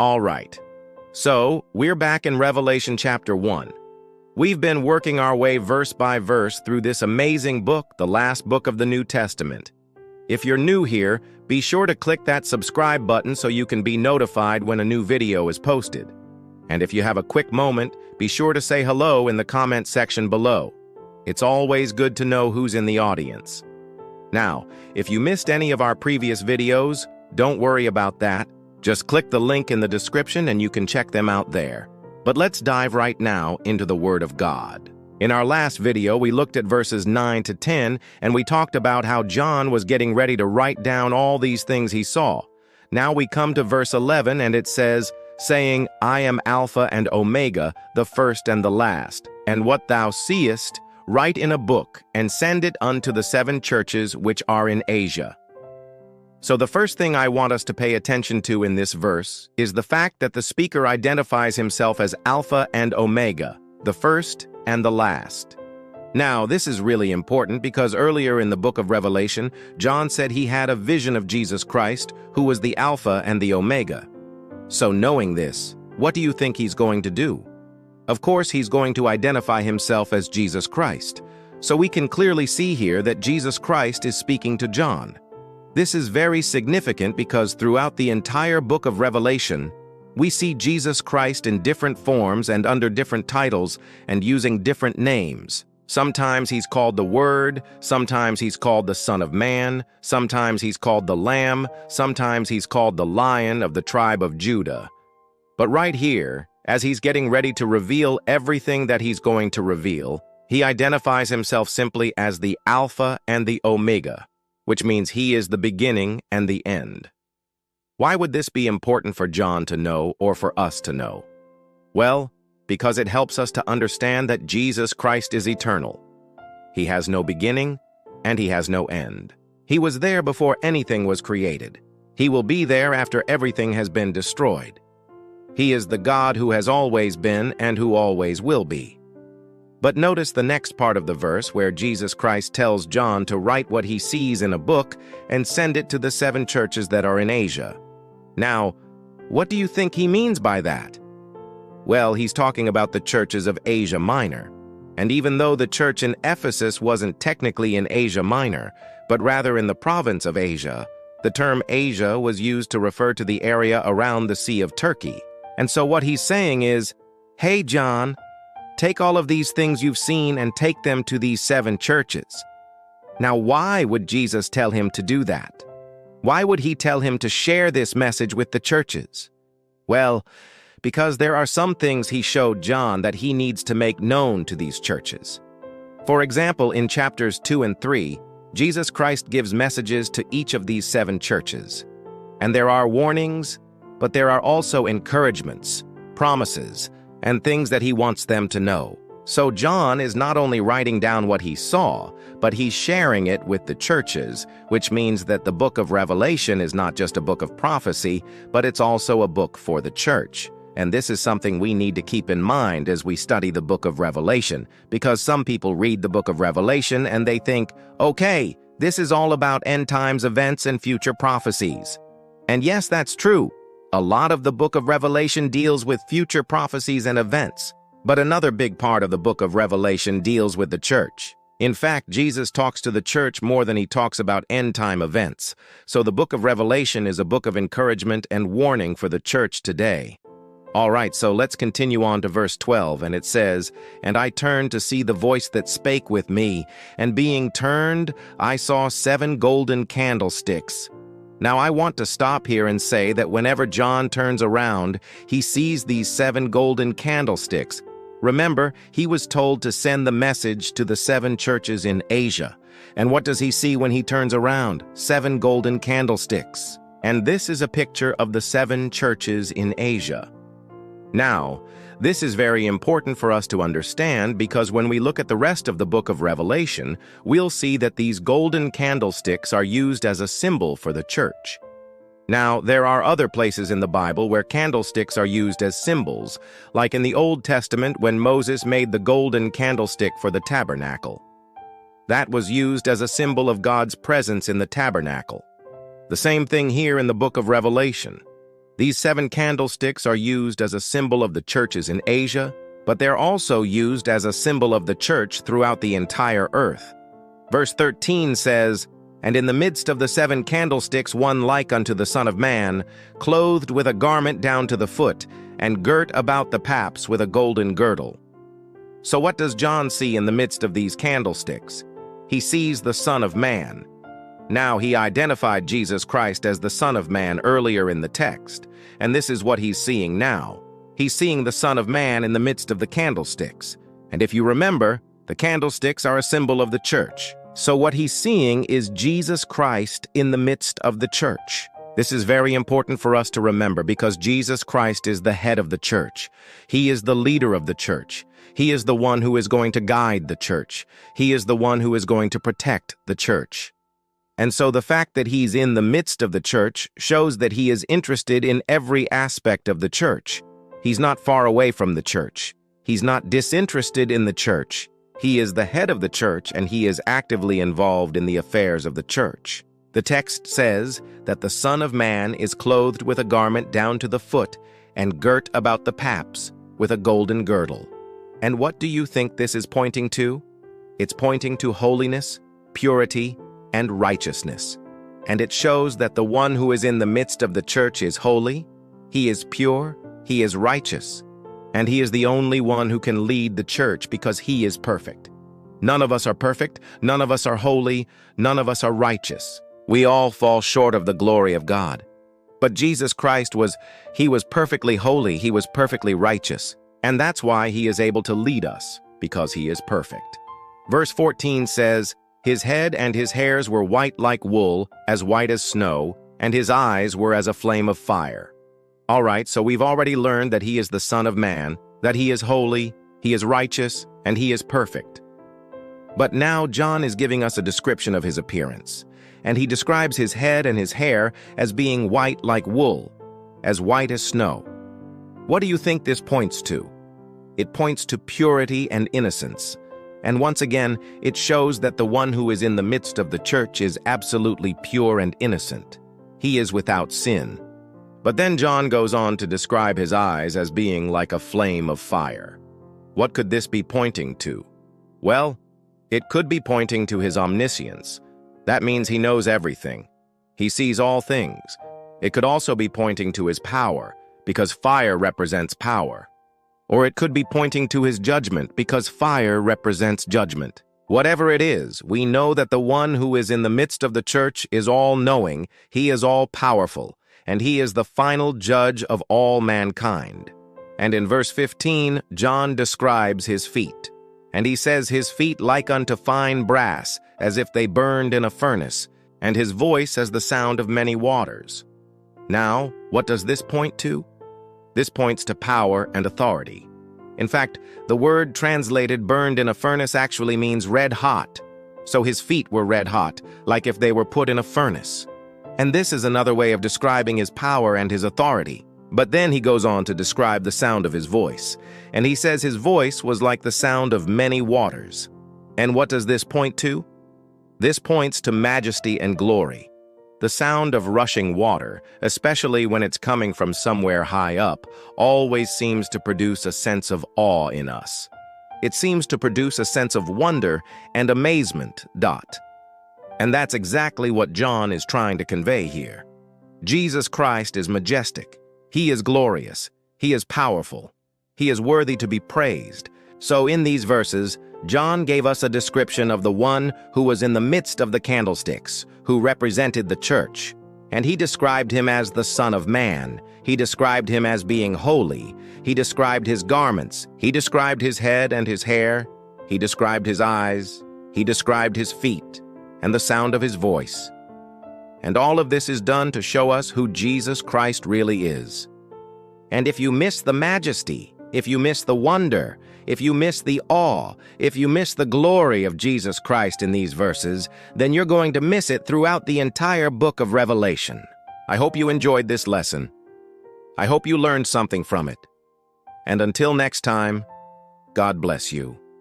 All right. So, we're back in Revelation chapter 1. We've been working our way verse by verse through this amazing book, the last book of the New Testament. If you're new here, be sure to click that subscribe button so you can be notified when a new video is posted. And if you have a quick moment, be sure to say hello in the comment section below. It's always good to know who's in the audience. Now, if you missed any of our previous videos, don't worry about that. Just click the link in the description and you can check them out there. But let's dive right now into the Word of God. In our last video, we looked at verses 9 to 10, and we talked about how John was getting ready to write down all these things he saw. Now we come to verse 11, and it says, saying, I am Alpha and Omega, the first and the last. And what thou seest, write in a book, and send it unto the 7 churches which are in Asia. So the first thing I want us to pay attention to in this verse is the fact that the speaker identifies himself as Alpha and Omega, the first and the last. Now, this is really important because earlier in the book of Revelation, John said he had a vision of Jesus Christ, who was the Alpha and the Omega. So knowing this, what do you think he's going to do? Of course, he's going to identify himself as Jesus Christ. So we can clearly see here that Jesus Christ is speaking to John. This is very significant because throughout the entire book of Revelation, we see Jesus Christ in different forms and under different titles and using different names. Sometimes he's called the Word, sometimes he's called the Son of Man, sometimes he's called the Lamb, sometimes he's called the Lion of the tribe of Judah. But right here, as he's getting ready to reveal everything that he's going to reveal, he identifies himself simply as the Alpha and the Omega, which means he is the beginning and the end. Why would this be important for John to know or for us to know? Well, because it helps us to understand that Jesus Christ is eternal. He has no beginning and he has no end. He was there before anything was created. He will be there after everything has been destroyed. He is the God who has always been and who always will be. But notice the next part of the verse where Jesus Christ tells John to write what he sees in a book and send it to the 7 churches that are in Asia. Now, what do you think he means by that? Well, he's talking about the churches of Asia Minor. And even though the church in Ephesus wasn't technically in Asia Minor, but rather in the province of Asia, the term Asia was used to refer to the area around the Sea of Turkey. And so what he's saying is, hey, John, take all of these things you've seen and take them to these 7 churches. Now, why would Jesus tell him to do that? Why would he tell him to share this message with the churches? Well, because there are some things he showed John that he needs to make known to these churches. For example, in chapters 2 and 3, Jesus Christ gives messages to each of these 7 churches. And there are warnings, but there are also encouragements, promises, and things that he wants them to know. So John is not only writing down what he saw, but he's sharing it with the churches, which means that the book of Revelation is not just a book of prophecy, but it's also a book for the church. And this is something we need to keep in mind as we study the book of Revelation, because some people read the book of Revelation and they think, okay, this is all about end times events and future prophecies. And yes, that's true. A lot of the book of Revelation deals with future prophecies and events, but another big part of the book of Revelation deals with the church. In fact, Jesus talks to the church more than he talks about end-time events, so the book of Revelation is a book of encouragement and warning for the church today. All right, so let's continue on to verse 12, and it says, And I turned to see the voice that spake with me, and being turned, I saw 7 golden candlesticks. Now, I want to stop here and say that whenever John turns around, he sees these 7 golden candlesticks. Remember, he was told to send the message to the 7 churches in Asia. And what does he see when he turns around? 7 golden candlesticks. And this is a picture of the 7 churches in Asia. Now, this is very important for us to understand because when we look at the rest of the book of Revelation, we'll see that these golden candlesticks are used as a symbol for the church. Now, there are other places in the Bible where candlesticks are used as symbols, like in the Old Testament when Moses made the golden candlestick for the tabernacle. That was used as a symbol of God's presence in the tabernacle. The same thing here in the book of Revelation. These 7 candlesticks are used as a symbol of the churches in Asia, but they're also used as a symbol of the church throughout the entire earth. Verse 13 says, "And in the midst of the 7 candlesticks one like unto the Son of Man, clothed with a garment down to the foot, and girt about the paps with a golden girdle." So what does John see in the midst of these candlesticks? He sees the Son of Man. Now, he identified Jesus Christ as the Son of Man earlier in the text, and this is what he's seeing now. He's seeing the Son of Man in the midst of the candlesticks. And if you remember, the candlesticks are a symbol of the church. So what he's seeing is Jesus Christ in the midst of the church. This is very important for us to remember because Jesus Christ is the head of the church. He is the leader of the church. He is the one who is going to guide the church. He is the one who is going to protect the church. And so the fact that he's in the midst of the church shows that he is interested in every aspect of the church. He's not far away from the church. He's not disinterested in the church. He is the head of the church, and he is actively involved in the affairs of the church. The text says that the Son of Man is clothed with a garment down to the foot and girt about the paps with a golden girdle. And what do you think this is pointing to? It's pointing to holiness, purity, and righteousness. And it shows that the one who is in the midst of the church is holy, he is pure, he is righteous, and he is the only one who can lead the church because he is perfect. None of us are perfect, none of us are holy, none of us are righteous. We all fall short of the glory of God. But Jesus Christ was perfectly holy, he was perfectly righteous, and that's why he is able to lead us, because he is perfect. Verse 14 says, "His head and his hairs were white like wool, as white as snow, and his eyes were as a flame of fire." All right, so we've already learned that he is the Son of Man, that he is holy, he is righteous, and he is perfect. But now John is giving us a description of his appearance, and he describes his head and his hair as being white like wool, as white as snow. What do you think this points to? It points to purity and innocence. And once again, it shows that the one who is in the midst of the church is absolutely pure and innocent. He is without sin. But then John goes on to describe his eyes as being like a flame of fire. What could this be pointing to? Well, it could be pointing to his omniscience. That means he knows everything. He sees all things. It could also be pointing to his power, because fire represents power. Or it could be pointing to his judgment, because fire represents judgment. Whatever it is, we know that the one who is in the midst of the church is all-knowing, he is all-powerful, and he is the final judge of all mankind. And in verse 15, John describes his feet. And he says his feet like unto fine brass, as if they burned in a furnace, and his voice as the sound of many waters. Now, what does this point to? This points to power and authority. In fact, the word translated burned in a furnace actually means red hot. So his feet were red hot, like if they were put in a furnace. And this is another way of describing his power and his authority. But then he goes on to describe the sound of his voice. And he says his voice was like the sound of many waters. And what does this point to? This points to majesty and glory. The sound of rushing water, especially when it's coming from somewhere high up, always seems to produce a sense of awe in us. It seems to produce a sense of wonder and amazement. And that's exactly what John is trying to convey here. Jesus Christ is majestic. He is glorious. He is powerful. He is worthy to be praised. So in these verses, John gave us a description of the one who was in the midst of the candlesticks, who represented the church. And he described him as the Son of Man. He described him as being holy. He described his garments. He described his head and his hair. He described his eyes. He described his feet and the sound of his voice. And all of this is done to show us who Jesus Christ really is. And if you miss the majesty, if you miss the wonder, if you miss the awe, if you miss the glory of Jesus Christ in these verses, then you're going to miss it throughout the entire book of Revelation. I hope you enjoyed this lesson. I hope you learned something from it. And until next time, God bless you.